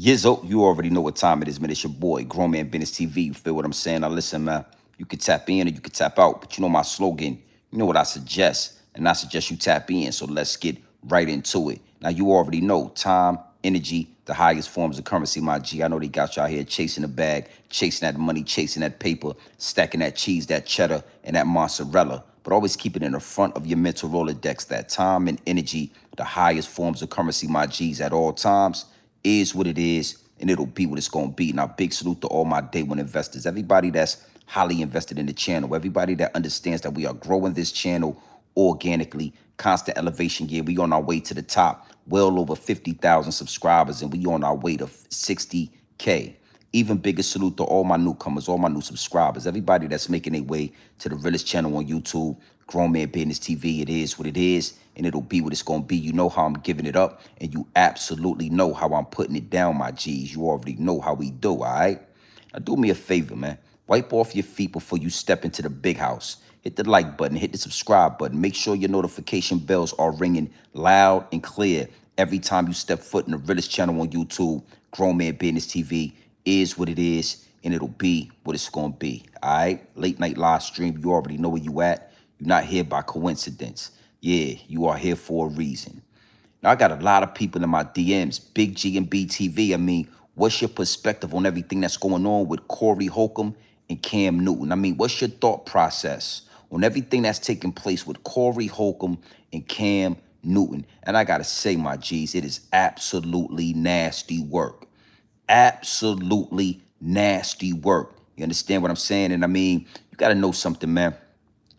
Yizzo, you already know what time it is, man. It's your boy, Grown Man Business TV. You feel what I'm saying? Now listen, man, you can tap in or you can tap out, but you know my slogan. You know what I suggest, and I suggest you tap in. So let's get right into it. Now you already know time, energy, the highest forms of currency, my G. I know they got y'all here chasing the bag, chasing that money, chasing that paper, stacking that cheese, that cheddar, and that mozzarella. But always keep it in the front of your mental Rolodex. That time and energy, the highest forms of currency, my G's, at all times is what it is, and it'll be what it's going to be. Now, big salute to all my day one investors, everybody that's highly invested in the channel, everybody that understands that we are growing this channel organically, constant elevation gear. We on our way to the top, well over 50,000 subscribers, and we on our way to 60K. Even bigger salute to all my newcomers, all my new subscribers, everybody that's making their way to the Realest channel on YouTube, Grown Man Business TV. It is what it is, and it'll be what it's going to be. You know how I'm giving it up, and you absolutely know how I'm putting it down, my G's. You already know how we do, all right? Now, do me a favor, man. Wipe off your feet before you step into the big house. Hit the like button, hit the subscribe button. Make sure your notification bells are ringing loud and clear every time you step foot in the Realest channel on YouTube, Grown Man Business TV. Is what it is, and it'll be what it's going to be, all right? Late night live stream, you already know where you at. You're not here by coincidence. Yeah, you are here for a reason. Now, I got a lot of people in my DMs, Big G and BTV. I mean, what's your perspective on everything that's going on with Corey Holcomb and Cam Newton? I mean, what's your thought process on everything that's taking place with Corey Holcomb and Cam Newton? And I got to say, my G's, it is absolutely nasty work. Absolutely nasty work. You understand what I'm saying? And I mean, you got to know something, man.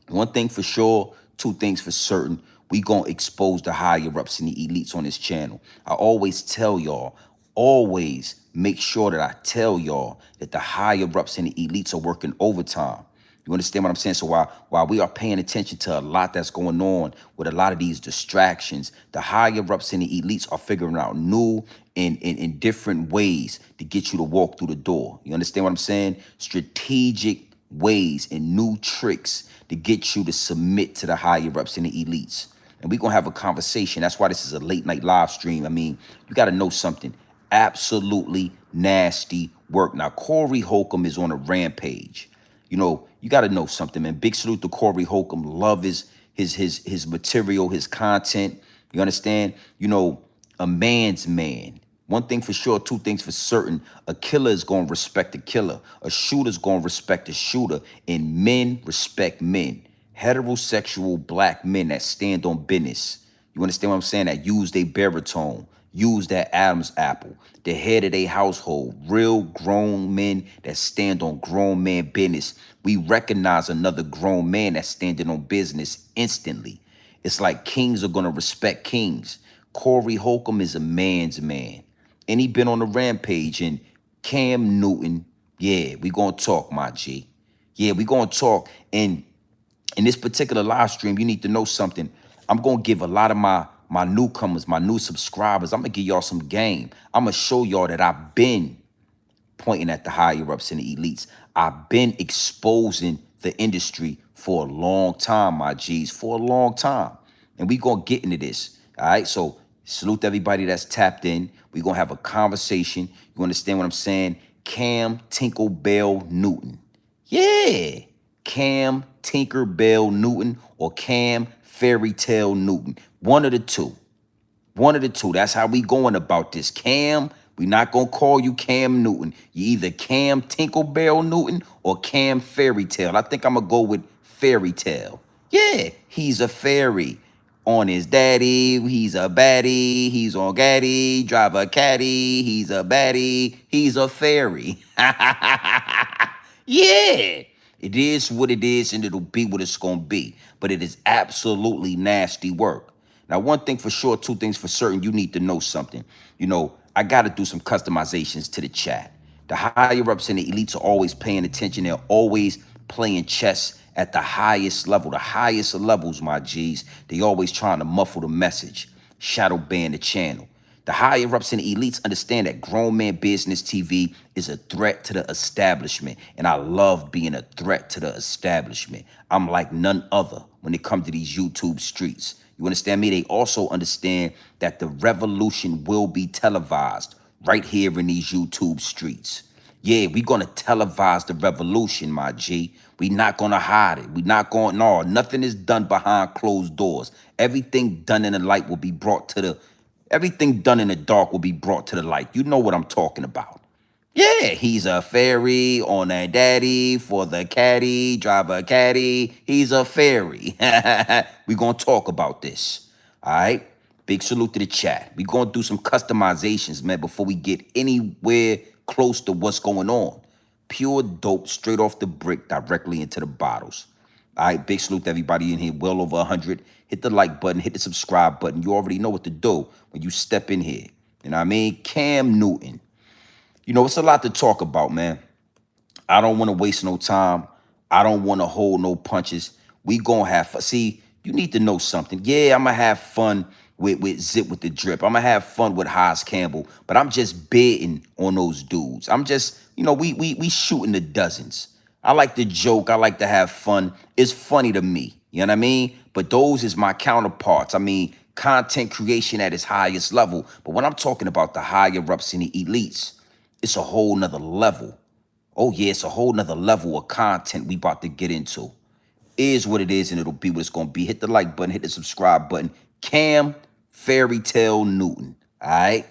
One thing for sure, two things for certain. We going to expose the higher ups and the elites on this channel. I always tell y'all, always make sure that I tell y'all that the higher ups and the elites are working overtime. You understand what I'm saying? So while we are paying attention to a lot that's going on with a lot of these distractions, the higher ups and the elites are figuring out new and different ways to get you to walk through the door. You understand what I'm saying? Strategic ways and new tricks to get you to submit to the higher ups and the elites. And we're going to have a conversation. That's why this is a late night live stream. I mean, you got to know something. Absolutely nasty work. Now, Corey Holcomb is on a rampage. You know, you got to know something, man. Big salute to Corey Holcomb. Love his material, his content. You understand? You know, a man's man. One thing for sure, two things for certain. A killer is going to respect a killer. A shooter is going to respect a shooter. And men respect men. Heterosexual black men that stand on business. You understand what I'm saying? That use their baritone. Use that Adam's apple, the head of their household, real grown men that stand on grown man business. We recognize another grown man that's standing on business instantly. It's like kings are going to respect kings. Corey Holcomb is a man's man. And he been on the rampage. And Cam Newton, yeah, we going to talk, my G. Yeah, we going to talk. And in this particular live stream, you need to know something. I'm going to give a lot of my newcomers, my new subscribers, I'm going to give y'all some game. I'm going to show y'all that I've been pointing at the higher ups and the elites. I've been exposing the industry for a long time, my G's, for a long time. And we going to get into this, all right? So salute to everybody that's tapped in. we going to have a conversation. You understand what I'm saying? Cam Tinkerbell Newton. Yeah. Cam Tinkerbell Newton or Cam Fairy Tale Newton. One of the two. One of the two. That's how we going about this. Cam, we not going to call you Cam Newton. You either Cam Tinkerbell Newton or Cam Fairy Tale. I think I'm going to go with Fairy Tale. Yeah, he's a fairy. On his daddy, he's a baddie. He's on gaddy, drive a caddy. He's a baddie. He's a fairy. Yeah. It is what it is, and it'll be what it's going to be. But it is absolutely nasty work. Now, one thing for sure, two things for certain, you need to know something. You know, I got to do some customizations to the chat. The higher ups and the elites are always paying attention. They're always playing chess at the highest level, the highest levels, my G's. They always trying to muffle the message, shadow ban the channel. The higher ups and the elites understand that Grown Man Business TV is a threat to the establishment. And I love being a threat to the establishment. I'm like none other when it comes to these YouTube streets. You understand me? They also understand that the revolution will be televised. right here in these YouTube streets. Yeah, we gonna televise the revolution, my G. We not gonna hide it. We not going, no, nothing is done behind closed doors. Everything done in the light will be brought to the, everything done in the dark will be brought to the light. You know what I'm talking about. Yeah, he's a fairy on a daddy for the caddy, drive a caddy. He's a fairy. We gonna talk about this. All right. Big salute to the chat. We gonna do some customizations, man, before we get anywhere close to what's going on. Pure dope, straight off the brick, directly into the bottles. All right, big salute to everybody in here, well over 100. Hit the like button, hit the subscribe button. You already know what to do when you step in here. You know what I mean? Cam Newton. You know, it's a lot to talk about, man. I don't want to waste no time. I don't want to hold no punches. We gonna have fun. See, you need to know something. Yeah, I'm gonna have fun with Zip with the Drip. I'm gonna have fun with Haas Campbell, but I'm just bidding on those dudes. I'm just, you know, we shooting the dozens. I like to joke. I like to have fun. It's funny to me. You know what I mean? But those is my counterparts. I mean, content creation at its highest level. But when I'm talking about the higher ups and the elites, it's a whole nother level. Oh yeah, it's a whole nother level of content we about to get into. Is what it is, and it'll be what it's gonna be. Hit the like button, hit the subscribe button. Cam Fairy Tale Newton. All right,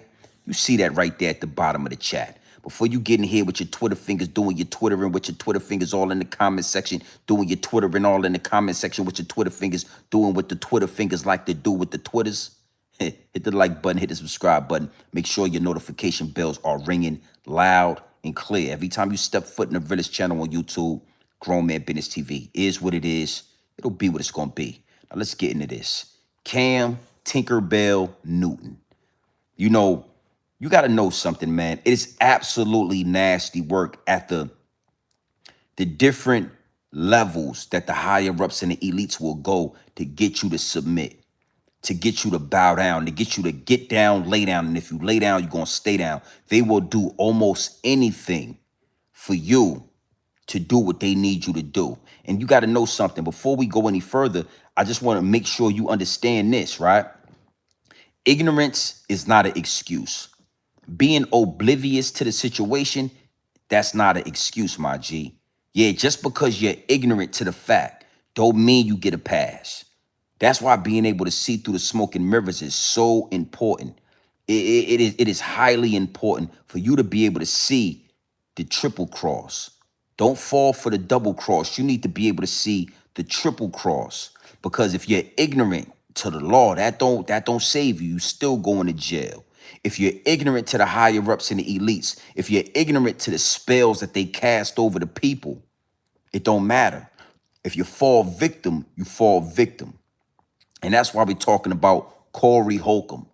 you see that right there at the bottom of the chat. Before you get in here with your Twitter fingers, doing your Twittering with your Twitter fingers all in the comment section, doing your Twittering all in the comment section with your Twitter fingers, doing what the Twitter fingers like to do with the Twitters. Hit the like button, hit the subscribe button. Make sure your notification bells are ringing loud and clear. Every time you step foot in the Realest channel on YouTube, Grown Man Business TV is what it is. It'll be what it's going to be. Now let's get into this. Cam Tinkerbell Newton. You know, you got to know something, man. It is absolutely nasty work at the different levels that the higher ups and the elites will go to get you to submit, to get you to bow down, to get you to get down, lay down. And if you lay down, you're going to stay down. They will do almost anything for you to do what they need you to do. And you got to know something. Before we go any further, I just want to make sure you understand this, right? Ignorance is not an excuse. Being oblivious to the situation, that's not an excuse, my G. Yeah, just because you're ignorant to the fact don't mean you get a pass. That's why being able to see through the smoke and mirrors is so important. It is highly important for you to be able to see the triple cross. Don't fall for the double cross. You need to be able to see the triple cross, because if you're ignorant to the law, that don't save you. You still going to jail. If you're ignorant to the higher ups and the elites, if you're ignorant to the spells that they cast over the people, it don't matter. If you fall victim, you fall victim. And that's why we're talking about Corey Holcomb.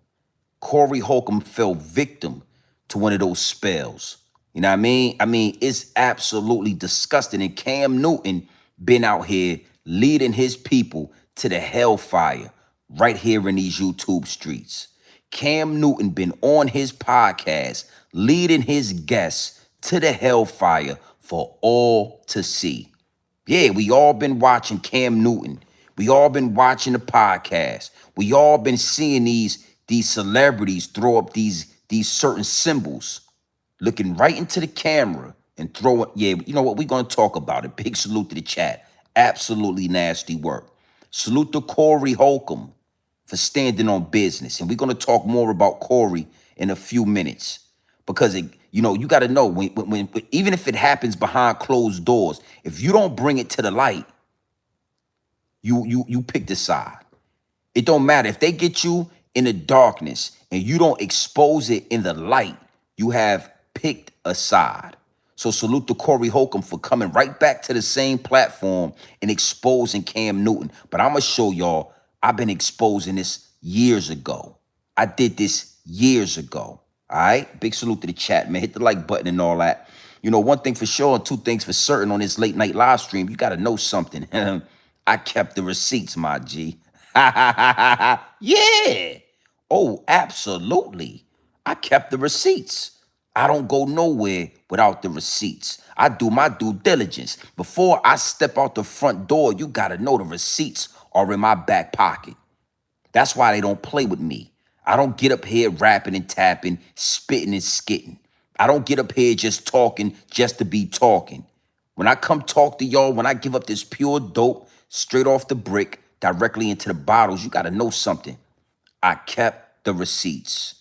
Corey Holcomb fell victim to one of those spells. You know what I mean? I mean, it's absolutely disgusting. And Cam Newton been out here leading his people to the hellfire right here in these YouTube streets. Cam Newton been on his podcast leading his guests to the hellfire for all to see. Yeah, we all been watching Cam Newton. We all been watching the podcast. We all been seeing these celebrities throw up these certain symbols, looking right into the camera and throw it. Yeah, you know what? We're going to talk about it. Big salute to the chat. Absolutely nasty work. Salute to Corey Holcomb for standing on business. And we're going to talk more about Corey in a few minutes, because you know, you got to know when even if it happens behind closed doors, if you don't bring it to the light, you pick the side. It don't matter if they get you in the darkness and you don't expose it in the light. You have picked a side. So salute to Corey Holcomb for coming right back to the same platform and exposing Cam Newton. But I'm going to show y'all, I've been exposing this years ago. I did this years ago. All right? Big salute to the chat, man. Hit the like button and all that. You know, one thing for sure and two things for certain on this late night live stream, you got to know something. I kept the receipts, my G. Yeah. Oh, absolutely. I kept the receipts. I don't go nowhere without the receipts. I do my due diligence. Before I step out the front door, you got to know the receipts are in my back pocket. That's why they don't play with me. I don't get up here rapping and tapping, spitting and skitting. I don't get up here just talking just to be talking. When I come talk to y'all, when I give up this pure dope straight off the brick directly into the bottles, you got to know something. I kept the receipts.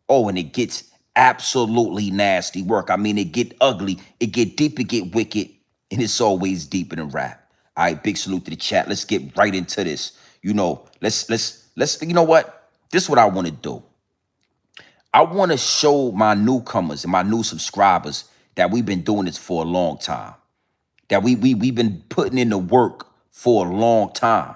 Oh, and it gets absolutely nasty work. I mean, it get ugly, it get deep, it get wicked, and it's always deeper than rap. All right, big salute to the chat. Let's get right into this. You know, let's. You know what? This is what I want to do. I want to show my newcomers and my new subscribers that we've been doing this for a long time. That we've been putting in the work for a long time.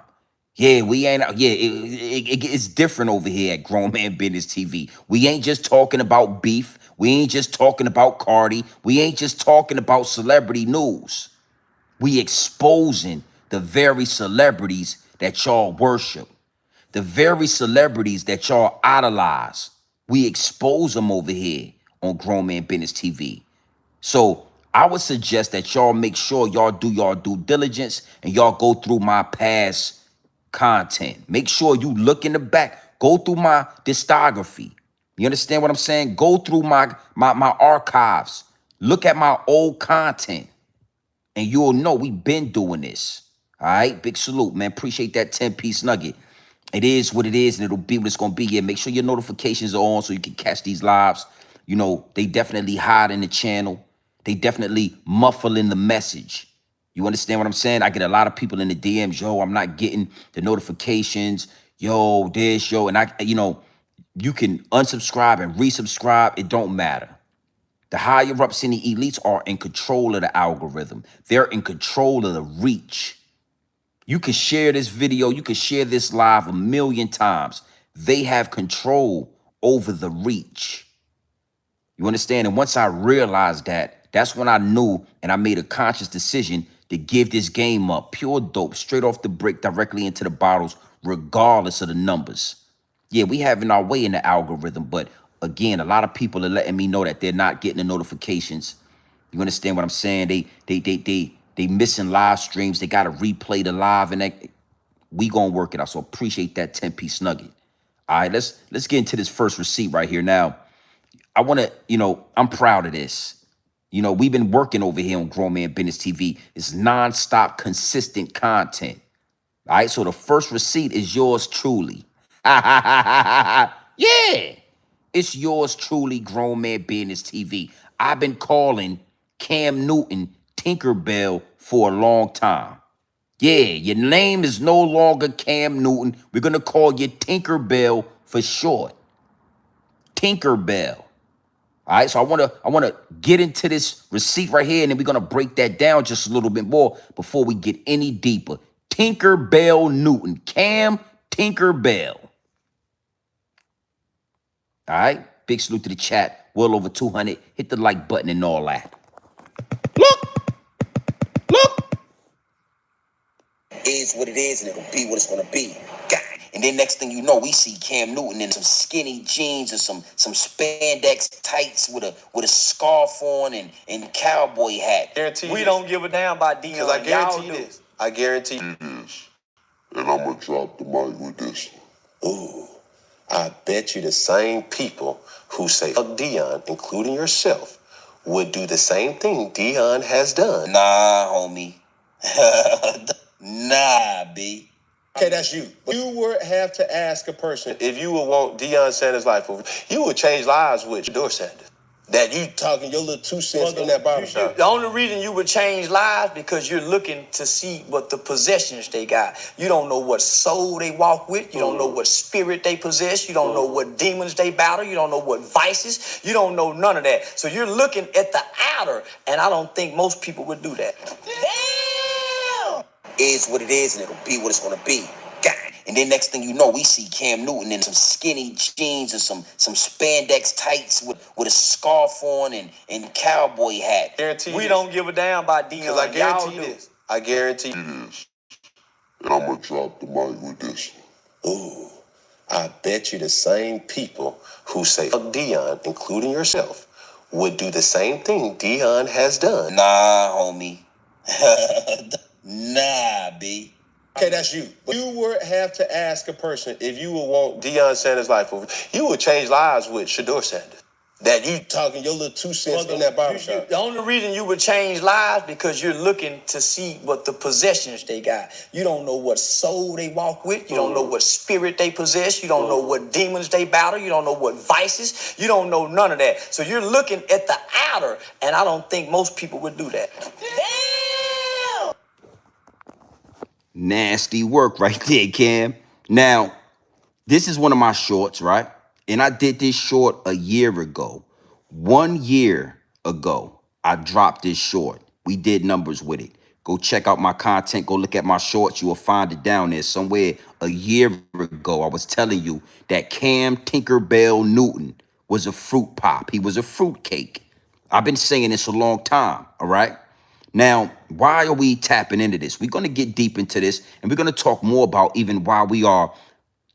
Yeah, we ain't. Yeah, it's different over here at Grown Man Business TV. We ain't just talking about beef. We ain't just talking about Cardi. We ain't just talking about celebrity news. We exposing the very celebrities that y'all worship, the very celebrities that y'all idolize. We expose them over here on Grown Man Business TV. So I would suggest that y'all make sure y'all do y'all due diligence and y'all go through my past content. Make sure you look in the back, go through my discography. You understand what I'm saying? Go through my archives. Look at my old content and you'll know we've been doing this. All right, big salute, man. Appreciate that 10-piece nugget. It is what it is, and it'll be what it's gonna be. Yeah, make sure your notifications are on so you can catch these lives. You know, they definitely hide in the channel. They definitely muffle in the message. You understand what I'm saying? I get a lot of people in the DMs, yo, I'm not getting the notifications, yo, this, yo, and you can unsubscribe and resubscribe. It don't matter. The higher ups in the elites are in control of the algorithm. They're in control of the reach. You can share this video. You can share this live 1,000,000 times. They have control over the reach. You understand? And once I realized that, that's when I knew and I made a conscious decision to give this game up. Pure dope, straight off the brick, directly into the bottles, regardless of the numbers. Yeah, we having our way in the algorithm, but again, a lot of people are letting me know that they're not getting the notifications. You understand what I'm saying? They missing live streams. They gotta replay the live, and we gonna work it out. So appreciate that 10-piece nugget. All right, let's get into this first receipt right here. Now, I wanna, I'm proud of this. We've been working over here on Grown Man Business TV. It's nonstop, consistent content. All right, so the first receipt is yours truly. Yeah, it's yours truly, Grown Man Business TV. I've been calling Cam Newton Tinkerbell for a long time. Yeah, your name is no longer Cam Newton. We're gonna call you Tinkerbell for short. Tinkerbell. All right, so I wanna get into this receipt right here, and then we're gonna break that down just a little bit more before we get any deeper. Tinkerbell Newton, Cam Tinkerbell. All right, big salute to the chat. Well over 200. Hit the like button and all that. Look. Is what it is, and it'll be what it's gonna be. God. And then next thing you know, we see Cam Newton in some skinny jeans and some spandex tights with a scarf on and cowboy hat. Guarantee we don't give a damn about Dion. Because I guarantee this. I guarantee this. And I'm gonna drop the mic with this one. Ooh. I bet you the same people who say fuck Dion, including yourself, would do the same thing Dion has done. Nah, homie. Nah, B. Okay, that's you. You would have to ask a person if you would want Deion Sanders' life over. You would change lives with Shador Sanders. That you talking your little 2 cents in that barbershop. The only reason you would change lives because you're looking to see what the possessions they got. You don't know what soul they walk with. You don't know what spirit they possess. You don't know what demons they battle. You don't know what vices. You don't know none of that. So you're looking at the outer, and I don't think most people would do that. Damn! Is what it is, and it'll be what it's gonna be. God. And then next thing you know, we see Cam Newton in some skinny jeans and some spandex tights with a scarf on and cowboy hat. Guarantee we don't give a damn about Dion. Because I guarantee this. I guarantee this. And I'm gonna drop the mic with this one. Ooh. I bet you the same people who say fuck Dion, including yourself, would do the same thing Dion has done. Nah, homie. Nah, B. Okay, that's you. But you would have to ask a person if you would want Deion Sanders' life over. You would change lives with Shador Sanders. That you talking your little 2 cents in that barbershop. The only reason you would change lives because you're looking to see what the possessions they got. You don't know what soul they walk with. You don't know what spirit they possess. You don't know what demons they battle. You don't know what vices. You don't know none of that. So you're looking at the outer, and I don't think most people would do that. Damn! Nasty work right there, Cam. Now, this is one of my shorts, right? And I did this short a year ago. 1 year ago, I dropped this short. We did numbers with it. Go check out my content. Go look at my shorts. You will find it down there somewhere. A year ago, I was telling you that Cam Tinkerbell Newton was a fruit pop. He was a fruit cake. I've been saying this a long time, all right? Now, why are we tapping into this? We're going to get deep into this, and we're going to talk more about even why we are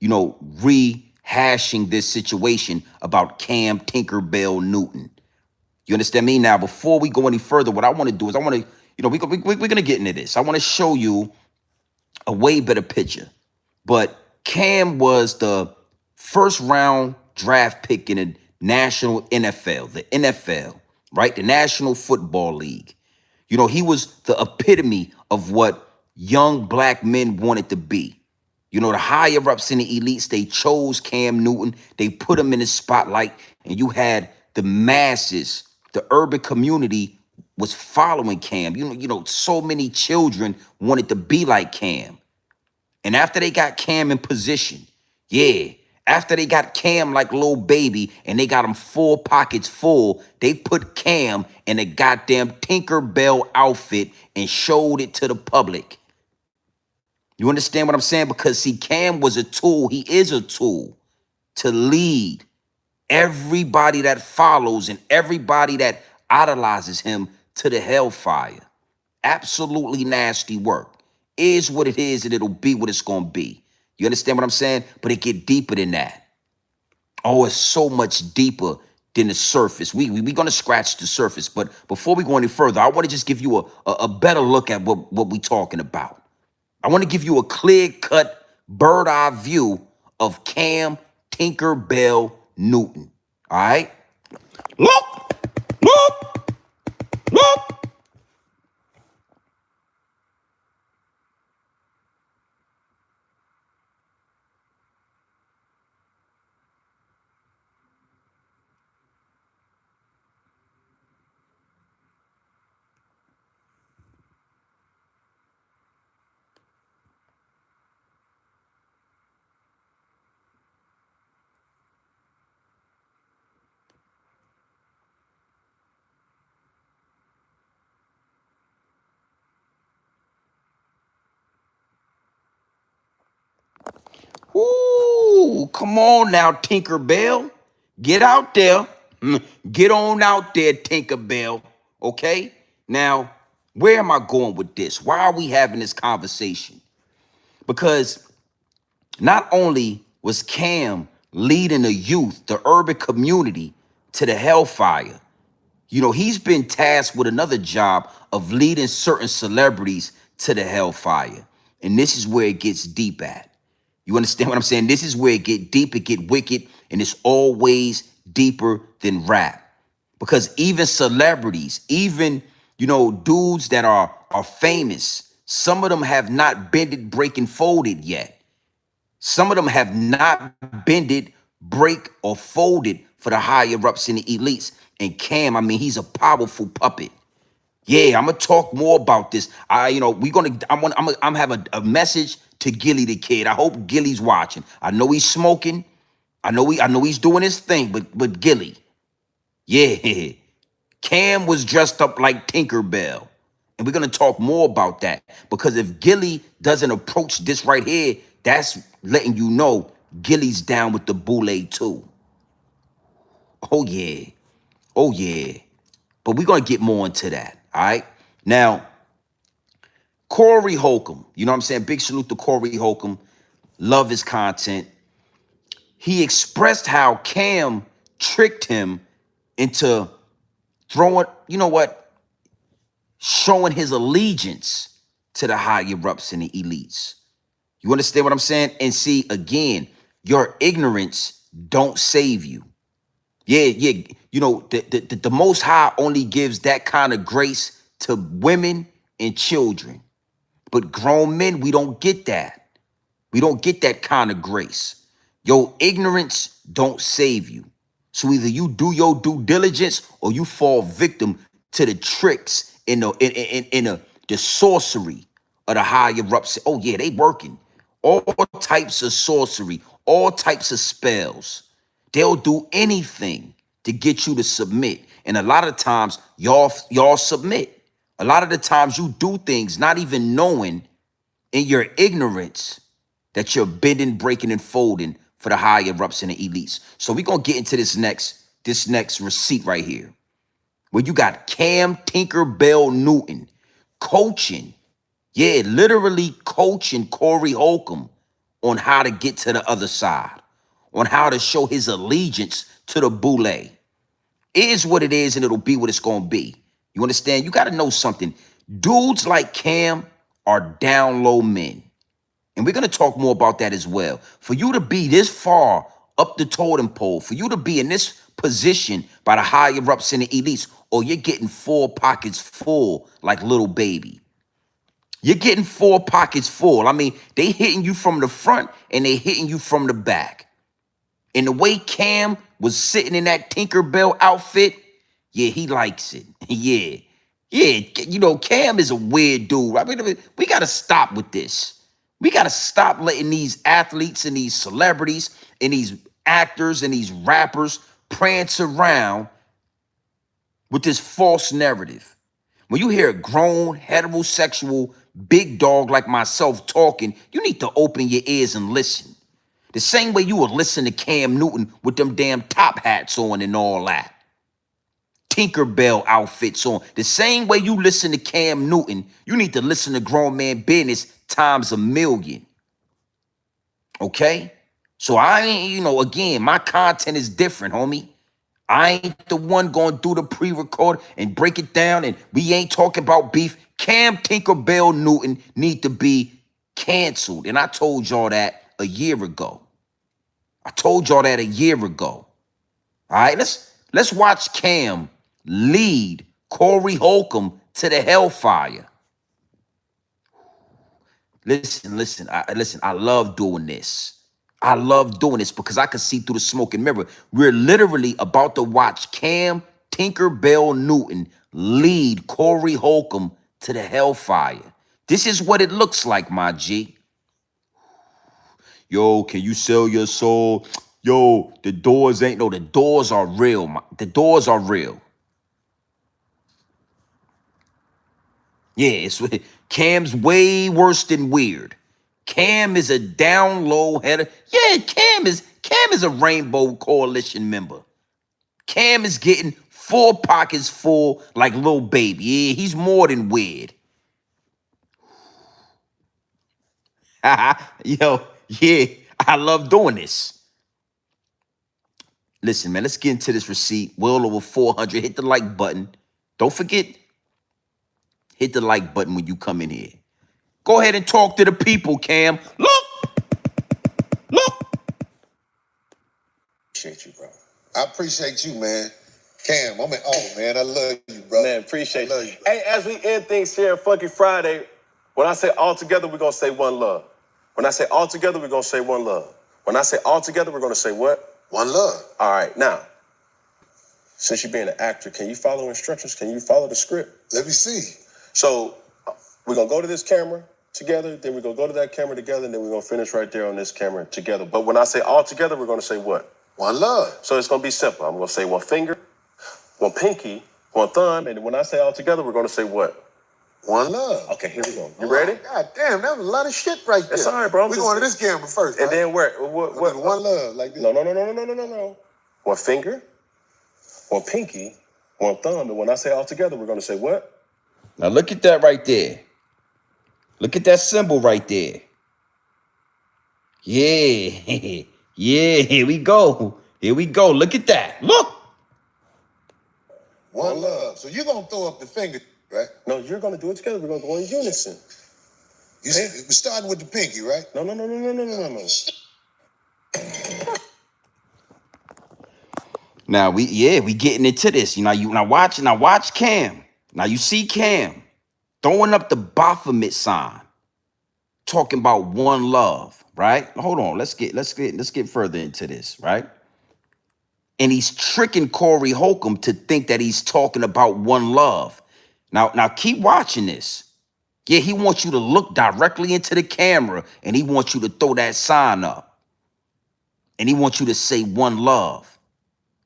rehashing this situation about Cam Tinkerbell Newton. You understand me? Now, before we go any further, what I want to do is I want to, we're going to get into this. I want to show you a way better picture. But Cam was the first round draft pick in the national NFL, the NFL, right? The National Football League. He was the epitome of what young black men wanted to be. The higher ups in the elites, they chose Cam Newton. They put him in the spotlight, and you had the masses, the urban community was following Cam. So many children wanted to be like Cam. And after they got Cam in position, after they got Cam like little baby and they got him full pockets full, they put Cam in a goddamn Tinkerbell outfit and showed it to the public. You understand what I'm saying? Because see, Cam was a tool. He is a tool to lead everybody that follows and everybody that idolizes him to the hellfire. Absolutely nasty work. Is what it is, and it'll be what it's going to be. You understand what I'm saying? But it get deeper than that. Oh, it's so much deeper than the surface. We going to scratch the surface. But before we go any further, I want to just give you a better look at what we talking about. I want to give you a clear-cut, bird-eye view of Cam Tinkerbell Newton. All right? Look! Look! Look! Ooh, come on now, Tinkerbell. Get out there. Get on out there, Tinkerbell. Okay? Now, where am I going with this? Why are we having this conversation? Because not only was Cam leading the youth, the urban community, to the hellfire, he's been tasked with another job of leading certain celebrities to the hellfire. And this is where it gets deep at. You understand what I'm saying? This is where it get deep, it get wicked, and it's always deeper than rap. Because even celebrities, even, dudes that are famous, some of them have not bended, breaking, folded yet. Some of them have not bended, break, or folded for the higher ups in the elites. And Cam, he's a powerful puppet. Yeah, I'm gonna talk more about this. I'm having a message to Gilly the kid. I hope Gilly's watching. I know he's smoking. I know he's doing his thing, but Gilly, yeah, Cam was dressed up like Tinkerbell. And we're gonna talk more about that. Because if Gilly doesn't approach this right here, that's letting you know Gilly's down with the Boule too. Oh yeah. Oh yeah. But we're gonna get more into that. All right. Now, Corey Holcomb, you know what I'm saying? Big salute to Corey Holcomb. Love his content. He expressed how Cam tricked him into throwing, showing his allegiance to the higher ups and the elites. You understand what I'm saying? And see, again, your ignorance don't save you. Yeah. You know, the Most High only gives that kind of grace to women and children. But grown men, we don't get that. We don't get that kind of grace. Your ignorance don't save you. So either you do your due diligence or you fall victim to the tricks in the sorcery of the higher ups. Oh yeah, they working. All types of sorcery, all types of spells. They'll do anything to get you to submit. And a lot of times y'all submit. A lot of the times you do things not even knowing in your ignorance that you're bending, breaking, and folding for the higher ups and the elites. So we're gonna get into this next receipt right here, where you got Cam Tinkerbell Newton coaching, yeah, literally coaching Corey Holcomb on how to get to the other side, on how to show his allegiance to the Boule. It is what it is, and it'll be what it's gonna be. You understand? You gotta know something. Dudes like Cam are down low men. And we're going to talk more about that as well. For you to be this far up the totem pole, for you to be in this position by the higher ups and the elites, or you're getting 4 pockets full like little baby. You're getting 4 pockets full. I mean, they hitting you from the front and they hitting you from the back. And the way Cam was sitting in that Tinkerbell outfit, yeah, he likes it. Yeah. You know, Cam is a weird dude. I mean, we got to stop with this. We got to stop letting these athletes and these celebrities and these actors and these rappers prance around with this false narrative. When you hear a grown, heterosexual, big dog like myself talking, you need to open your ears and listen. The same way you would listen to Cam Newton with them damn top hats on and all that. Tinkerbell outfits on. The same way you listen to Cam Newton, you need to listen to Grown Man Business times 1,000,000. Okay? So I ain't, you know, again, my content is different, homie. I ain't the one going to do the pre-record and break it down, and we ain't talking about beef. Cam Tinkerbell Newton need to be canceled. And I told y'all that a year ago. All right, let's watch Cam lead Corey Holcomb to the hellfire. Listen, I love doing this. I love doing this because I can see through the smoke and mirror. We're literally about to watch Cam Tinkerbell Newton lead Corey Holcomb to the hellfire. This is what it looks like, my G. Yo, can you sell your soul? Yo, the doors ain't, no, the doors are real. The doors are real. Yeah, Cam's way worse than weird. Cam is a down low header. Yeah, Cam is a Rainbow Coalition member. Cam is getting 4 pockets full like little baby. Yeah, he's more than weird. Yo, yeah, I love doing this. Listen, man, let's get into this receipt. Well over 400. Hit the like button. Don't forget, hit the like button when you come in here. Go ahead and talk to the people, Cam. Look. Appreciate you, bro. I appreciate you, man. Cam, I'm in awe, man. I love you, bro. Man, appreciate you. Hey, as we end things here on Funky Friday, when I say all together, we're going to say one love. When I say all together, we're going to say one love. When I say all together, we're going to say what? One love. All right, now, since you're being an actor, can you follow instructions? Can you follow the script? Let me see. So we're going to go to this camera together, then we're going to go to that camera together, and then we're going to finish right there on this camera together. But when I say all together, we're going to say what? One love. So it's going to be simple. I'm going to say one finger, one pinky, one thumb, and when I say all together, we're going to say what? One love. Okay, here we go. You ready? God damn, that was a lot of shit right there. That's all right, bro. We're going to this camera first, and right? then where? What? One love, like this. No. One finger, one pinky, one thumb, and when I say all together, we're going to say what? Now look at that right there. Look at that symbol right there. Yeah. Yeah, here we go. Look at that. Look. One love. So you're going to throw up the finger, right? No, you're going to do it together. We're going to go in unison. You we're starting with the pinky, right? No. Now we getting into this. Now watch Cam. Now you see Cam throwing up the Baphomet sign, talking about one love, right? Hold on, let's get further into this, right? And he's tricking Corey Holcomb to think that he's talking about one love. Now keep watching this. Yeah, he wants you to look directly into the camera and he wants you to throw that sign up. And he wants you to say one love.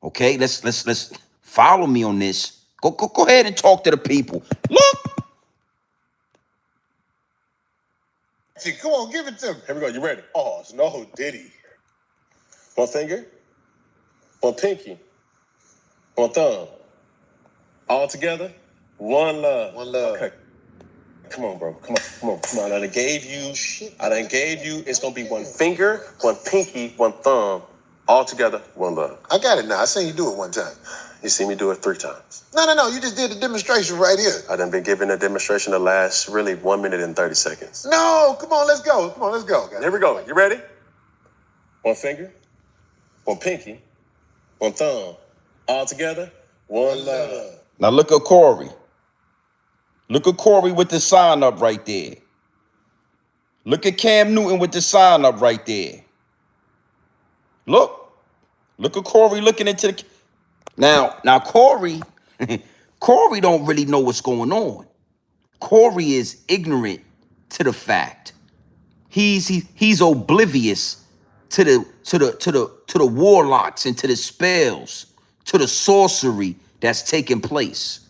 Okay, let's follow me on this. Go ahead and talk to the people. Look. Come on, give it to me. Here we go. You ready? Oh, no, Diddy. One finger, one pinky, one thumb. All together, one love. One love. Okay. Come on, bro. Come on. I done gave you. It's gonna be one finger, one pinky, one thumb. All together, one love. I got it now. I seen you do it one time. You see me do it 3 times. No. You just did the demonstration right here. I done been giving a demonstration the last really 1 minute and 30 seconds. No, come on, let's go. Guys. Here we go. You ready? One finger, one pinky, one thumb. All together, one love. Now look at Corey. Look at Corey with the sign up right there. Look at Cam Newton with the sign up right there. Look at Corey looking into the. Now Corey don't really know what's going on. Corey is ignorant to the fact. He's oblivious to the warlocks and to the spells, to the sorcery that's taking place.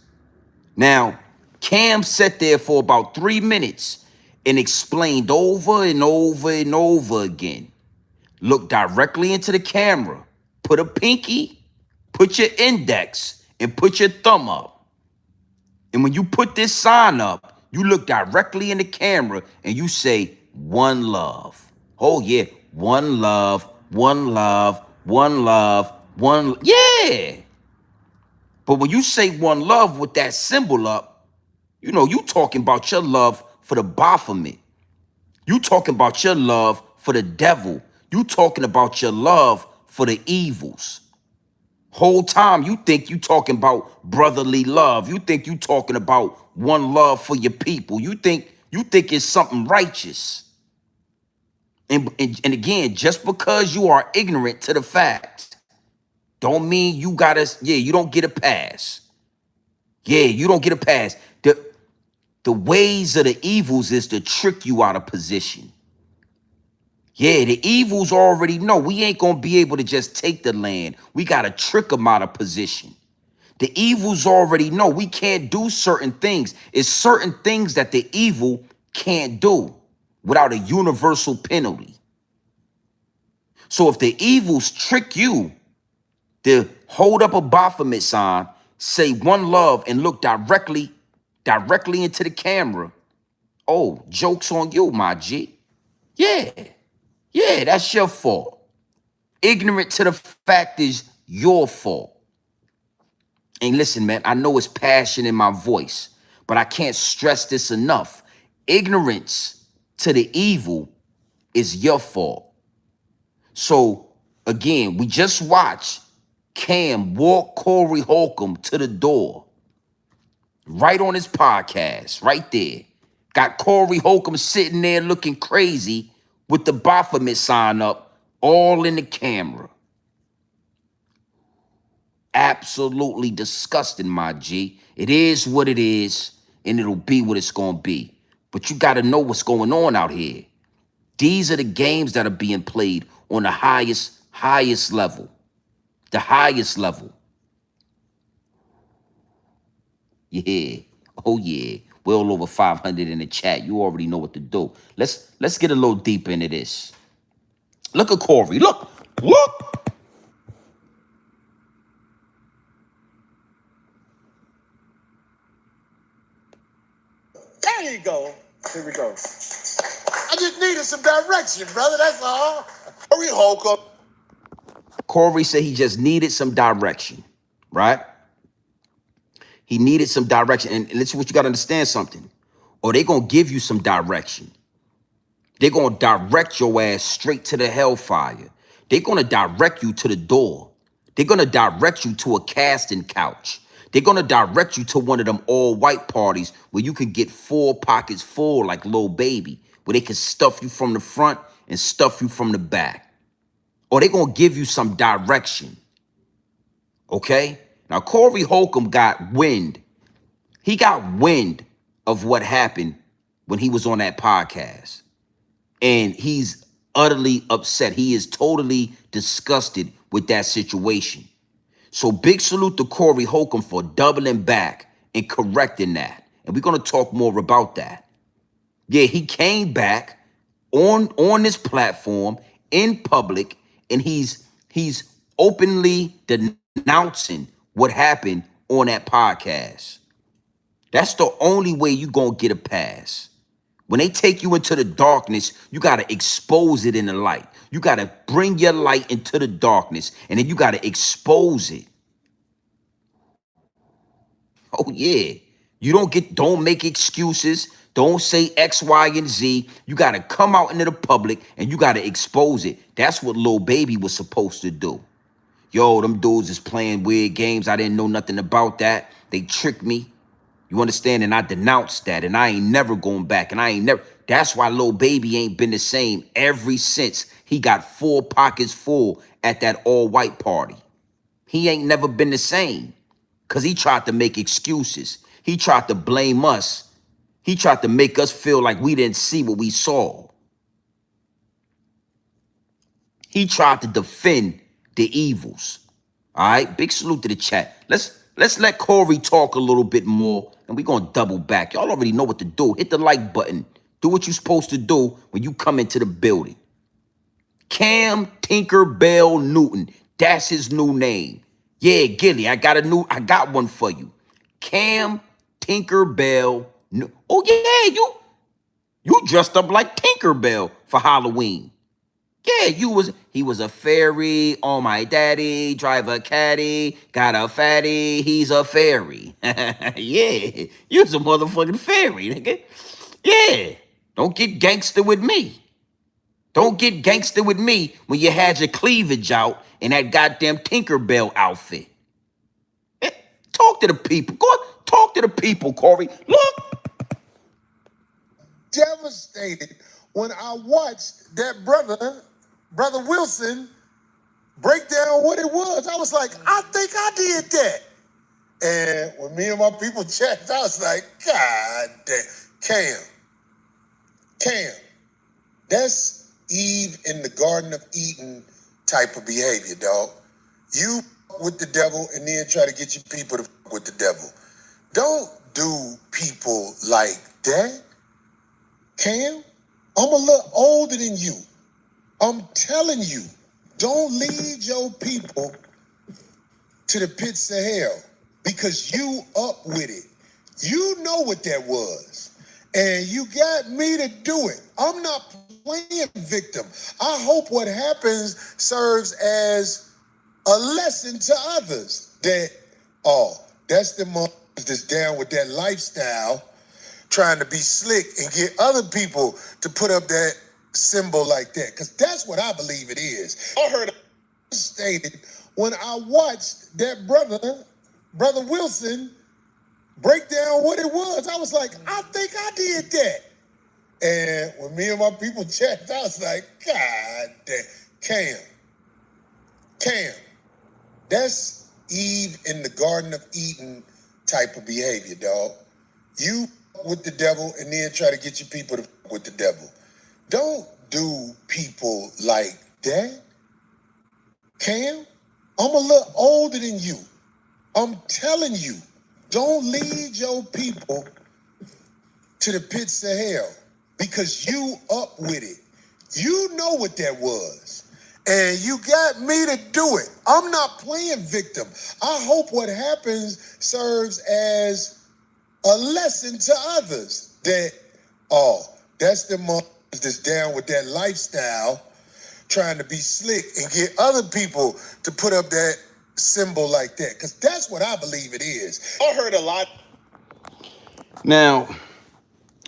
Now, Cam sat there for about 3 minutes and explained over and over and over again. Look directly into the camera. Put a pinky, put your index, and put your thumb up. And when you put this sign up, you look directly in the camera and you say, one love. Oh, yeah, one love, one love, one love, one. Yeah. But when you say one love with that symbol up, you talking about your love for the Baphomet. You talking about your love for the devil. You talking about your love for the evils. Whole time you think you talking about brotherly love. You think you talking about one love for your people. You think it's something righteous. And again, just because you are ignorant to the fact, don't mean you don't get a pass. Yeah, you don't get a pass. The ways of the evils is to trick you out of position. Yeah, the evils already know we ain't going to be able to just take the land. We got to trick them out of position. The evils already know we can't do certain things. It's certain things that the evil can't do without a universal penalty. So if the evils trick you to hold up a Baphomet sign, say one love, and look directly into the camera, oh, joke's on you, my G. Yeah, that's your fault. Ignorant to the fact is your fault. And listen, man, I know it's passion in my voice, but I can't stress this enough. Ignorance to the evil is your fault. So, again, we just watched Cam walk Corey Holcomb to the door. Right on his podcast, right there. Got Corey Holcomb sitting there looking crazy with the Baphomet sign up, all in the camera. Absolutely disgusting, my G. It is what it is, and it'll be what it's going to be. But you got to know what's going on out here. These are the games that are being played on the highest level. The highest level. Yeah. Oh, yeah. Well over 500 in the chat. You already know what to do. Let's get a little deeper into this. Look at Corey. Look. There you go. Here we go. I just needed some direction, brother. That's all. Corey Holcomb. Corey said he just needed some direction, right? He needed some direction. And listen, what you got to understand something. Or they going to give you some direction. They're going to direct your ass straight to the hellfire. They're going to direct you to the door. They're going to direct you to a casting couch. They're going to direct you to one of them all-white parties where you can get 4 pockets full like Lil Baby, where they can stuff you from the front and stuff you from the back. Or they're going to give you some direction. Okay? Now, Corey Holcomb got wind. He got wind of what happened when he was on that podcast. And he's utterly upset. He is totally disgusted with that situation. So big salute to Corey Holcomb for doubling back and correcting that. And we're going to talk more about that. Yeah, he came back on this platform in public, and he's openly denouncing what happened on that podcast. That's the only way you're going to get a pass. When they take you into the darkness, you got to expose it in the light. You got to bring your light into the darkness, and then you got to expose it. Oh, yeah. You don't make excuses. Don't say X, Y, and Z. You got to come out into the public, and you got to expose it. That's what Lil Baby was supposed to do. Yo, them dudes is playing weird games. I didn't know nothing about that. They tricked me. You understand? And I denounced that, and I ain't never going back, and I ain't never. That's why Lil Baby ain't been the same ever since he got 4 pockets full at that all-white party. He ain't never been the same because he tried to make excuses. He tried to blame us. He tried to make us feel like we didn't see what we saw. He tried to defend the evils. All right, big salute to the chat. Let's let Corey talk a little bit more, and we're going to double back. Y'all already know what to do. Hit the like button. Do what you're supposed to do when you come into the building. Cam Tinkerbell Newton. That's his new name. Yeah, Gilly, I got one for you. Cam Tinkerbell Newton. Oh, yeah, you dressed up like Tinkerbell for Halloween. Yeah, he was a fairy. Oh, my daddy, drive a caddy, got a fatty, he's a fairy. Yeah, you was a motherfucking fairy, nigga. Yeah, don't get gangster with me. Don't get gangster with me when you had your cleavage out in that goddamn Tinkerbell outfit. Talk to the people. Go talk to the people, Corey. Look. Devastated when I watched that brother Wilson, break down what it was. I was like, I think I did that. And when me and my people checked, I was like, God damn. Cam, that's Eve in the Garden of Eden type of behavior, dog. You with the devil and then try to get your people to with the devil. Don't do people like that. Cam, I'm a little older than you. I'm telling you, don't lead your people to the pits of hell because you up with it. You know what that was. And you got me to do it. I'm not playing victim. I hope what happens serves as a lesson to others that, that's the motherfuckers that's down with that lifestyle, trying to be slick and get other people to put up that symbol like that. Because that's what I believe it is. I heard stated when I watched that brother Wilson, break down what it was. I was like, I think I did that. And when me and my people checked, I was like, God damn. Cam, that's Eve in the Garden of Eden type of behavior, dog. You with the devil and then try to get your people to with the devil. Don't do people like that. Cam, I'm a little older than you. I'm telling you, don't lead your people to the pits of hell because you up with it. You know what that was. And you got me to do it. I'm not playing victim. I hope what happens serves as a lesson to others that, that's the motherfuckers that's down with that lifestyle, trying to be slick and get other people to put up that symbol like that. Because that's what I believe it is. I heard a lot. Now,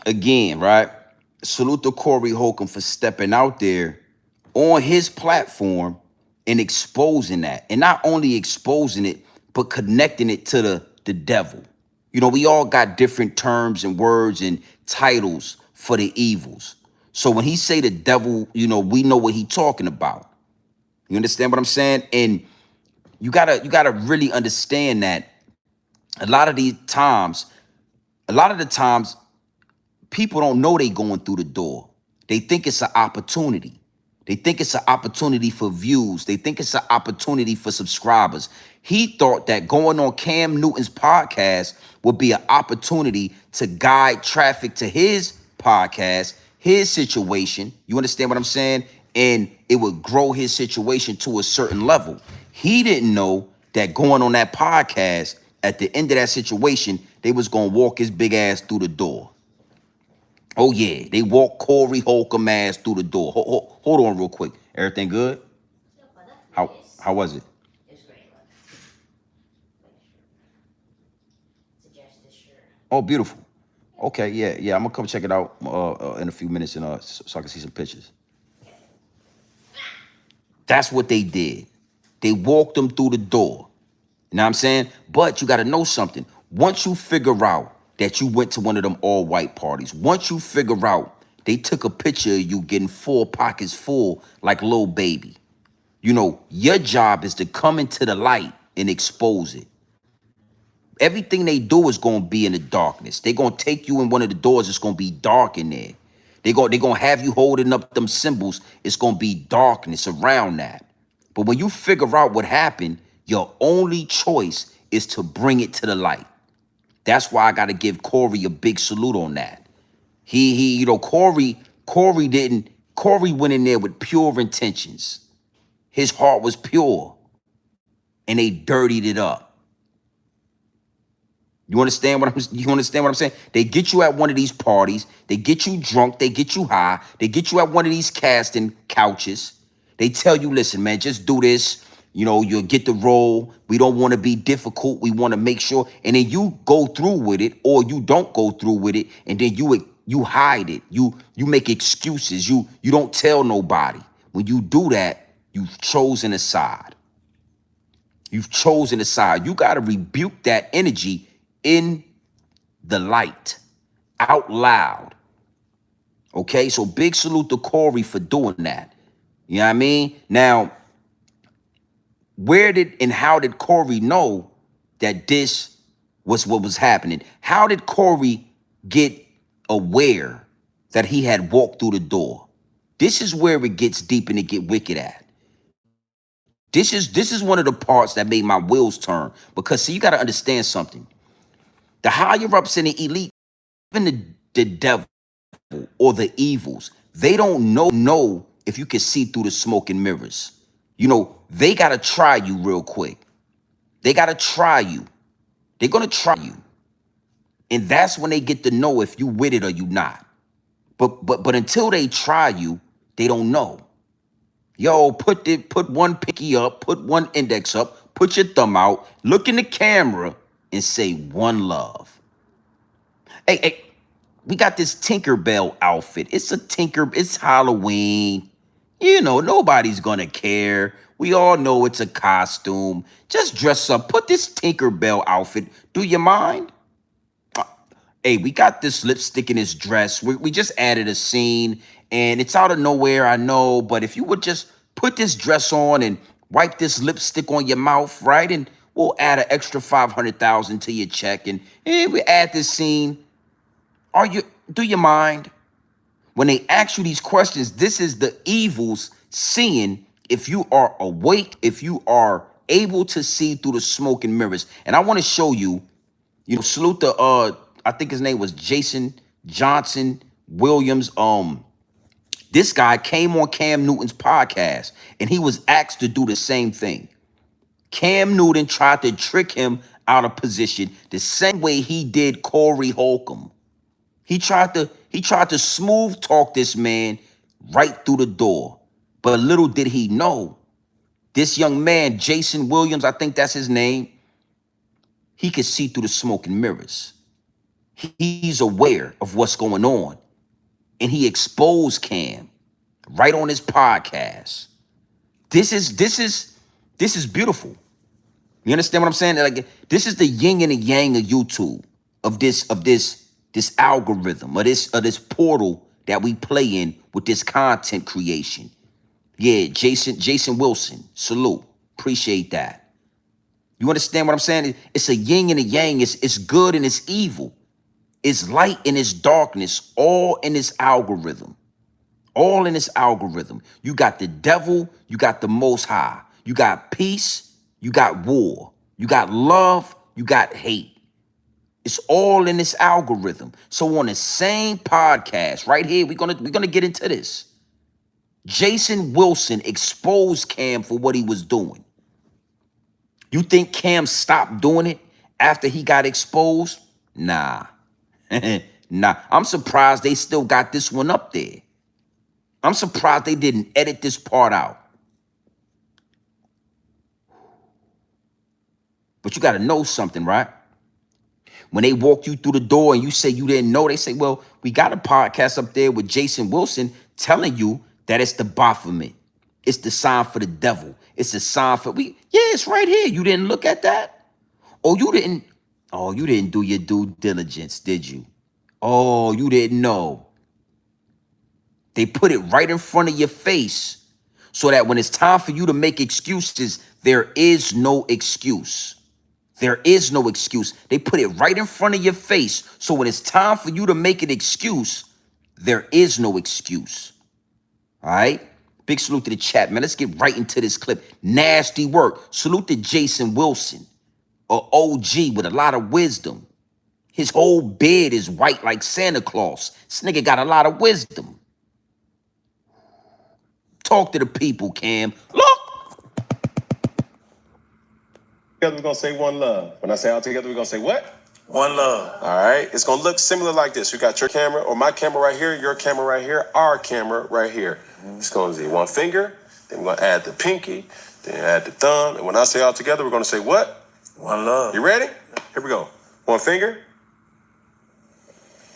again, right? salute to Corey Holcomb for stepping out there on his platform and exposing that. And not only exposing it, but connecting it to the devil. You know, we all got different terms and words and titles for the evils. So when he say the devil, you know, we know what he talking about. You understand what I'm saying? And you gotta really understand that a lot of the times, people don't know they going through the door. They think it's an opportunity. They think it's an opportunity for views. They think it's an opportunity for subscribers. He thought that going on Cam Newton's podcast would be an opportunity to guide traffic to his podcast, his situation. You understand what I'm saying? And it would grow his situation to a certain level. He didn't know that going on that podcast, at the end of that situation, they was going to walk his big ass through the door. Oh, yeah. They walked Corey Holcomb ass through the door. Hold on real quick. Everything good? How was it? It was great. Suggest this shirt. Oh, beautiful. Okay, yeah. I'm going to come check it out in a few minutes and so I can see some pictures. That's what they did. They walked them through the door. You know what I'm saying? But you got to know something. Once you figure out that you went to one of them all-white parties, once you figure out they took a picture of you getting 4 pockets full like Lil Baby, you know, your job is to come into the light and expose it. Everything they do is going to be in the darkness. They're going to take you in one of the doors. It's going to be dark in there. They're going to have you holding up them symbols. It's going to be darkness around that. But when you figure out what happened, your only choice is to bring it to the light. That's why I got to give Corey a big salute on that. Corey went in there with pure intentions. His heart was pure, and they dirtied it up. You understand what I'm saying? They get you at one of these parties, they get you drunk, they get you high, they get you at one of these casting couches. They tell you, listen, man, just do this. You know, you'll get the role. We don't want to be difficult. We want to make sure. And then you go through with it, or you don't go through with it, and then you hide it. You make excuses. You don't tell nobody. When you do that, you've chosen a side. You've chosen a side. You got to rebuke that energy in the light, out loud. Okay, so big salute to Corey for doing that. You know what I mean? Now, where did and how did Corey know that this was what was happening? How did Corey get aware that he had walked through the door? This is where it gets deep and it get wicked at. This is one of the parts that made my wheels turn. Because, see, you got to understand something. The higher-ups in the elite, even the devil or the evils, they don't know if you can see through the smoke and mirrors. You know, they got to try you real quick. They got to try you. They're going to try you. And that's when they get to know if you with it or you not. But until they try you, they don't know. Yo, put one pinky up, put one index up, put your thumb out, look in the camera, and say one love. Hey, we got this Tinkerbell outfit. It's Halloween. You know, nobody's gonna care. We all know it's a costume. Just dress up. Put this Tinkerbell outfit. Do you mind? Hey, we got this lipstick in this dress. We just added a scene, and it's out of nowhere, I know. But if you would just put this dress on and wipe this lipstick on your mouth, right? And we'll add an extra $500,000 to your check, and we add this scene. Do you mind? When they ask you these questions, this is the evils seeing if you are awake, if you are able to see through the smoke and mirrors. And I want to show you, salute the, I think his name was Jason Johnson Williams. This guy came on Cam Newton's podcast, and he was asked to do the same thing. Cam Newton tried to trick him out of position the same way he did Corey Holcomb. He tried to smooth talk this man right through the door. But little did he know, this young man, Jason Williams, I think that's his name, he could see through the smoke and mirrors. He's aware of what's going on. and he exposed Cam right on his podcast. This is beautiful. You understand what I'm saying? Like, this is the yin and the yang of YouTube, of this algorithm, of this portal that we play in with this content creation. Yeah, Jason Wilson, salute. Appreciate that. You understand what I'm saying? It's a yin and a yang. It's good and it's evil. It's light and it's darkness, all in this algorithm. All in this algorithm. You got the devil, you got the Most High. You got peace, you got war. You got love, you got hate. It's all in this algorithm. So on the same podcast right here, we're gonna get into this. Jason Wilson exposed Cam for what he was doing. You think Cam stopped doing it after he got exposed? Nah. Nah. I'm surprised they still got this one up there. I'm surprised they didn't edit this part out. But you got to know something, right? When they walk you through the door and you say you didn't know, they say, well, we got a podcast up there with Jason Wilson telling you that it's the Baphomet. It's the sign for the devil. It's the sign for it's right here. You didn't look at that? You didn't do your due diligence, did you? Oh, you didn't know. They put it right in front of your face so that when it's time for you to make excuses, there is no excuse. There is no excuse. They put it right in front of your face. So when it's time for you to make an excuse, there is no excuse. All right? Big salute to the chat, man. Let's get right into this clip. Nasty work. Salute to Jason Wilson, a OG with a lot of wisdom. His whole beard is white like Santa Claus. This nigga got a lot of wisdom. Talk to the people, Cam. Look. Together, we're going to say one love. When I say all together, we're going to say what? One love. All right. It's going to look similar like this. You got your camera or my camera right here, your camera right here, our camera right here. It's going to be one finger. Then we're going to add the pinky. Then add the thumb. And when I say all together, we're going to say what? One love. You ready? Here we go. One finger.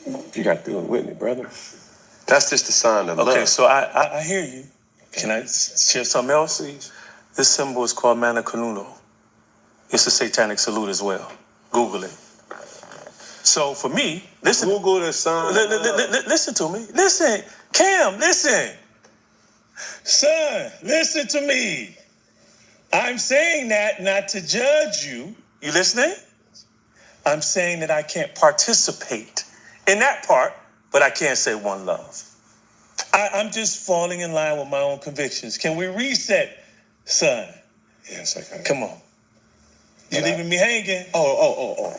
You got to do it with me, brother. That's just the sign of love. Okay, so I hear you. Can I share something else? Please. This symbol is called Mana Canuno. It's a satanic salute as well. Google it. So for me, listen. Google the sign. Listen to me. Listen. Cam, listen. Son, listen to me. I'm saying that not to judge you. You listening? I'm saying that I can't participate in that part, but I can't say one love. I'm just falling in line with my own convictions. Can we reset, son? Yes, I can. Come on. You leaving me hanging? Oh.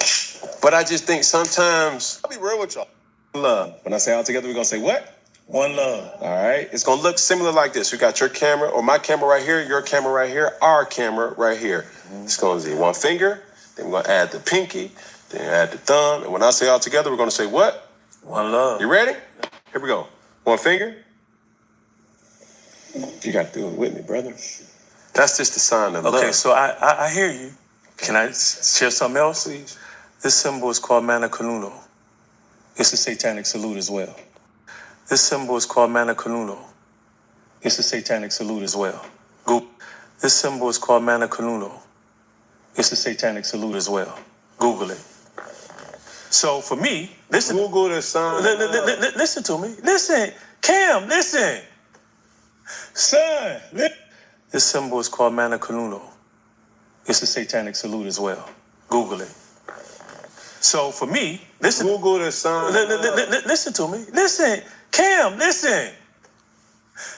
But I just think sometimes, I'll be real with y'all. Love. When I say all together, we're going to say what? One love. All right. It's going to look similar like this. You got your camera or my camera right here, your camera right here, our camera right here. It's going to be one finger. Then we're going to add the pinky. Then add the thumb. And when I say all together, we're going to say what? One love. You ready? Here we go. One finger. You got to do it with me, brother. That's just the sign of love. Okay, so I hear you. Can I share something else, please? This symbol is called Mana Canuno. It's a satanic salute as well. This symbol is called Mana Canuno. It's a satanic salute as well. This symbol is called Mana Canuno. It's a satanic salute as well. Google it. So for me, listen. Google the sign. Listen to me. Listen. Cam, listen. Son, this symbol is called Mana Canuno. It's a satanic salute as well. Google it. So for me, listen. Google the sign. Listen to me. Listen. Cam, listen.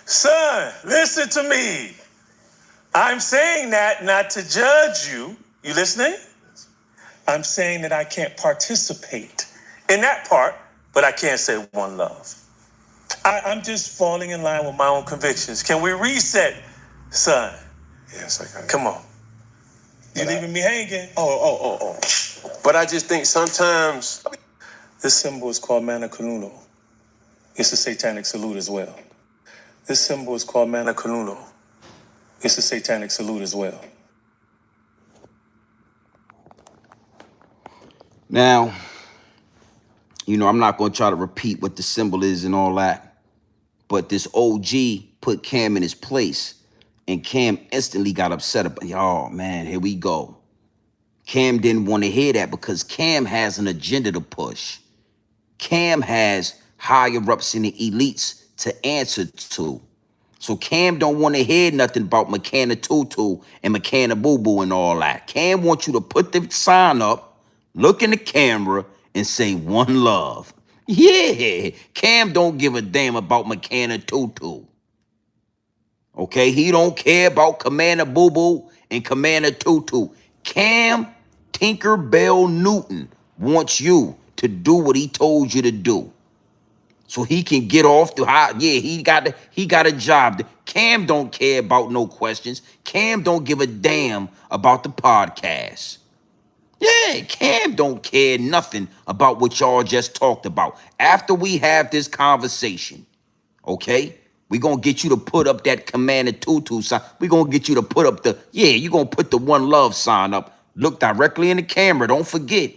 Son, listen to me. I'm saying that not to judge you. You listening? I'm saying that I can't participate in that part, but I can't say one love. I'm just falling in line with my own convictions. Can we reset, son? Yes, I can. Come on. You leaving me hanging? Oh. But I just think sometimes. This symbol is called Mana Canuno. It's a satanic salute as well. This symbol is called Mana Canuno. It's a satanic salute as well. Now, You know, I'm not going to try to repeat what the symbol is and all that. But this OG put Cam in his place. And Cam instantly got upset about, oh, man, here we go. Cam didn't want to hear that because Cam has an agenda to push. Cam has higher-ups in the elites to answer to. So Cam don't want to hear nothing about McCann Tutu and McCann Boule and all that. Cam wants you to put the sign up, look in the camera, and say one love. Yeah, Cam don't give a damn about McCann Tutu. Okay, he don't care about Commander Boule and Commander Tutu. Cam Tinkerbell Newton wants you to do what he told you to do, so he can get off the high. Yeah, he got a job. Cam don't care about no questions. Cam don't give a damn about the podcast. Yeah, Cam don't care nothing about what y'all just talked about. After we have this conversation, okay, we gonna get you to put up that Commander Tutu sign. We gonna get you to put up the, yeah, you gonna put the one love sign up. Look directly in the camera, don't forget.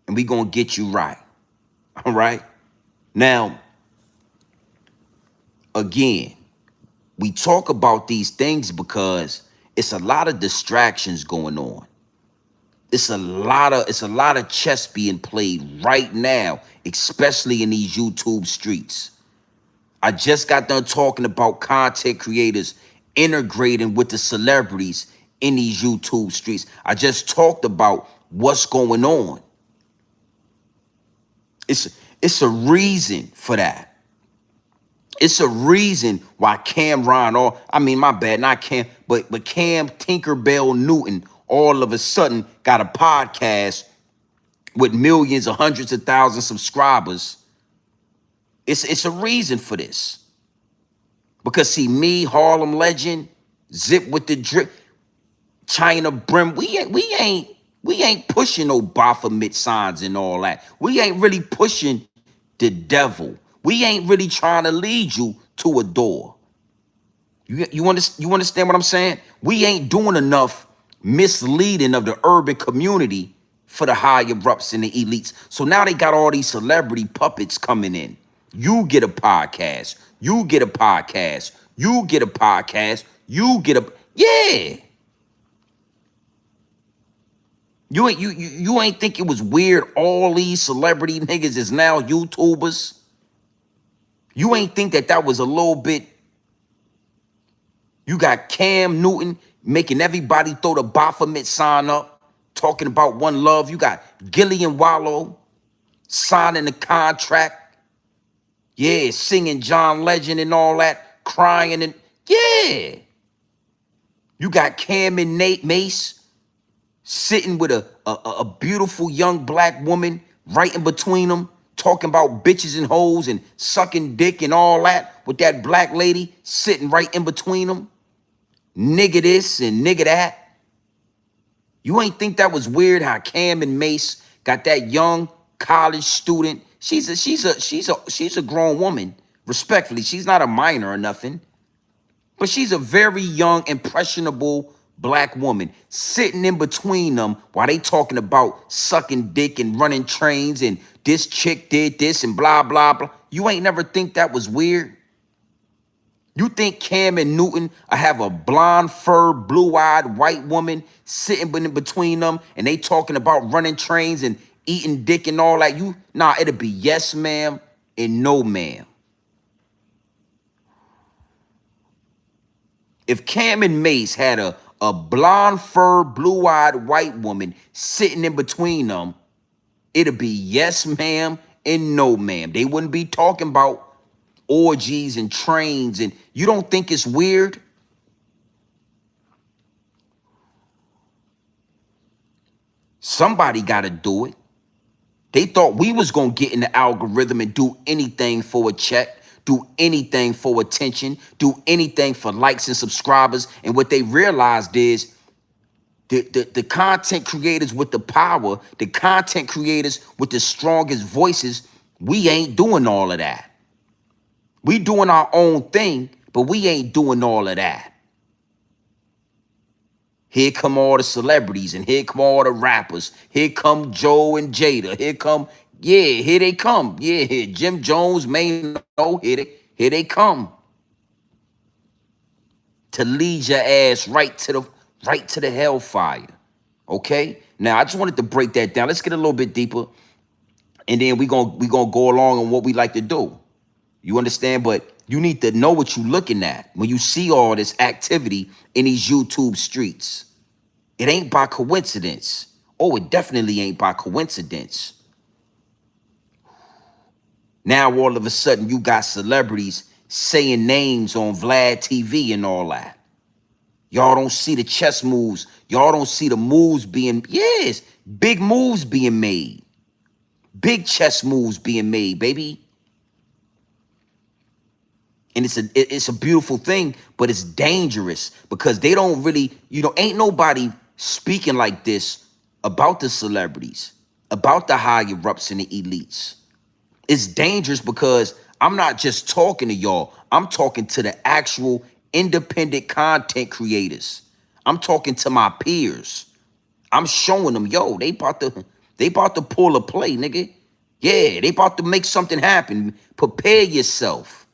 And we gonna get you right, all right? Now, again, we talk about these things because it's a lot of distractions going on. It's a lot of chess being played right now, especially in these YouTube streets. I just got done talking about content creators integrating with the celebrities in these YouTube streets. I just talked about what's going on. It's a reason for that. It's a reason why Cameron, or I mean, my bad, not Cam, but Cam Tinkerbell Newton all of a sudden got a podcast with millions or hundreds of thousands of subscribers. It's a reason for this. Because see, me, Harlem Legend, Zip with the Drip, China Brim, we ain't pushing no Baphomet signs and all that. We ain't really pushing the devil. We ain't really trying to lead you to a door. You understand what I'm saying? We ain't doing enough misleading of the urban community for the higher-ups and the elites. So now they got all these celebrity puppets coming in. You get a podcast. You get a podcast. You get a podcast. You get a, yeah. You ain't think it was weird all these celebrity niggas is now YouTubers? You ain't think that was a little bit. You got Cam Newton making everybody throw the Baphomet sign up, talking about one love. You got Gillian Wallow signing the contract. Yeah, singing John Legend and all that, crying and yeah. You got Cam and Nate Mace sitting with a beautiful young black woman right in between them, talking about bitches and hoes and sucking dick and all that, with that black lady sitting right in between them. Nigga this and nigga that. You ain't think that was weird how Cam and Mace got that young college student? She's a grown woman, respectfully. She's not a minor or nothing. But she's a very young, impressionable black woman sitting in between them while they talking about sucking dick and running trains and this chick did this and blah, blah, blah. You ain't never think that was weird? You think Cam and Newton have a blonde fur, blue-eyed white woman sitting in between them and they talking about running trains and eating dick and all that? Nah, it'll be yes, ma'am, and no, ma'am. If Cam and Mace had a blonde fur, blue-eyed white woman sitting in between them, it'll be yes, ma'am, and no, ma'am. They wouldn't be talking about orgies and trains. And you don't think it's weird? Somebody got to do it. They thought we was going to get in the algorithm and do anything for a check, do anything for attention, do anything for likes and subscribers. And what they realized is the content creators with the power, the content creators with the strongest voices, we ain't doing all of that. We doing our own thing, but we ain't doing all of that. Here come all the celebrities, and here come all the rappers. Here come Joe and Jada. Here come Yeah, here they come. Yeah, Jim Jones, May know, here they come to lead your ass right to the hellfire. Okay? Now I just wanted to break that down. Let's get a little bit deeper, and then we gonna go along on what we like to do. You understand? But you need to know what you're looking at when you see all this activity in these YouTube streets. It ain't by coincidence. Oh, it definitely ain't by coincidence. Now all of a sudden you got celebrities saying names on Vlad TV and all that. Y'all don't see the chess moves. Y'all don't see the moves being, yes, big moves being made. Big chess moves being made, baby. And it's a beautiful thing, but it's dangerous because they don't really, ain't nobody speaking like this about the celebrities, about the higher ups and the elites. It's dangerous because I'm not just talking to y'all. I'm talking to the actual independent content creators. I'm talking to my peers. I'm showing them, yo, they about to pull a play, nigga. Yeah, they about to make something happen. Prepare yourself.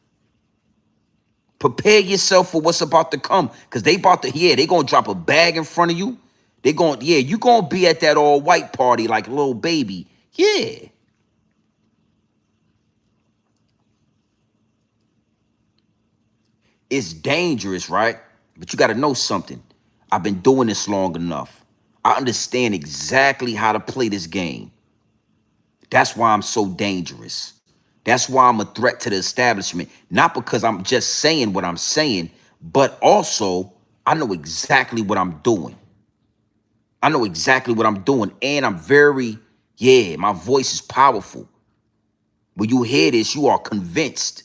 Prepare yourself for what's about to come. Cause they gonna drop a bag in front of you. You gonna be at that all white party like a little baby. Yeah. It's dangerous, right? But you got to know something. I've been doing this long enough. I understand exactly how to play this game. That's why I'm so dangerous. That's why I'm a threat to the establishment. Not because I'm just saying what I'm saying, but also I know exactly what I'm doing. I know exactly what I'm doing. And my voice is powerful. When you hear this, you are convinced.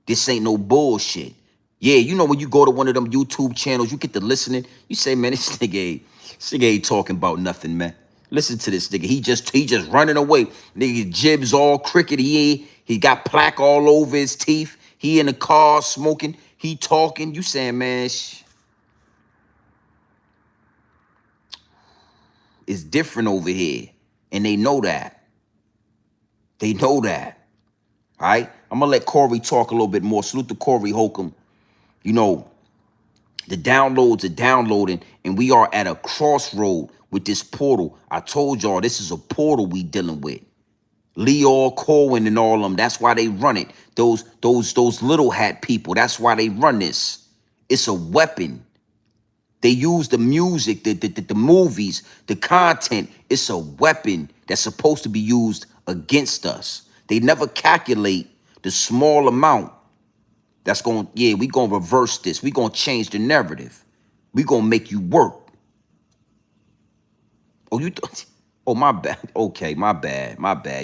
This ain't no bullshit. Yeah, when you go to one of them YouTube channels, you get to listening. You say, man, this nigga ain't talking about nothing, man. Listen to this nigga. He just running away. Nigga jibs all crooked. He got plaque all over his teeth. He in the car smoking. He talking. You saying, man, it's different over here. And they know that. They know that. All right? I'm going to let Corey talk a little bit more. Salute to Corey Holcomb. The downloads are downloading, and we are at a crossroad with this portal. I told y'all this is a portal we dealing with. Leo Cohen and all of them. That's why they run it. Those little hat people. That's why they run this. It's a weapon. They use the music, the movies, the content. It's a weapon that's supposed to be used against us. They never calculate the small amount. We gonna reverse this. We gonna change the narrative. We gonna make you work. Oh, my bad. Okay, my bad.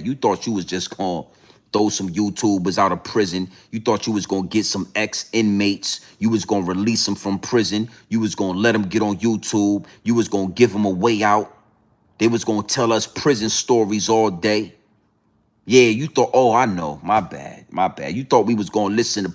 You thought you was just gonna throw some YouTubers out of prison. You thought you was gonna get some ex-inmates. You was gonna release them from prison. You was gonna let them get on YouTube. You was gonna give them a way out. They was gonna tell us prison stories all day. Yeah, you thought, oh, I know. My bad. You thought we was gonna listen to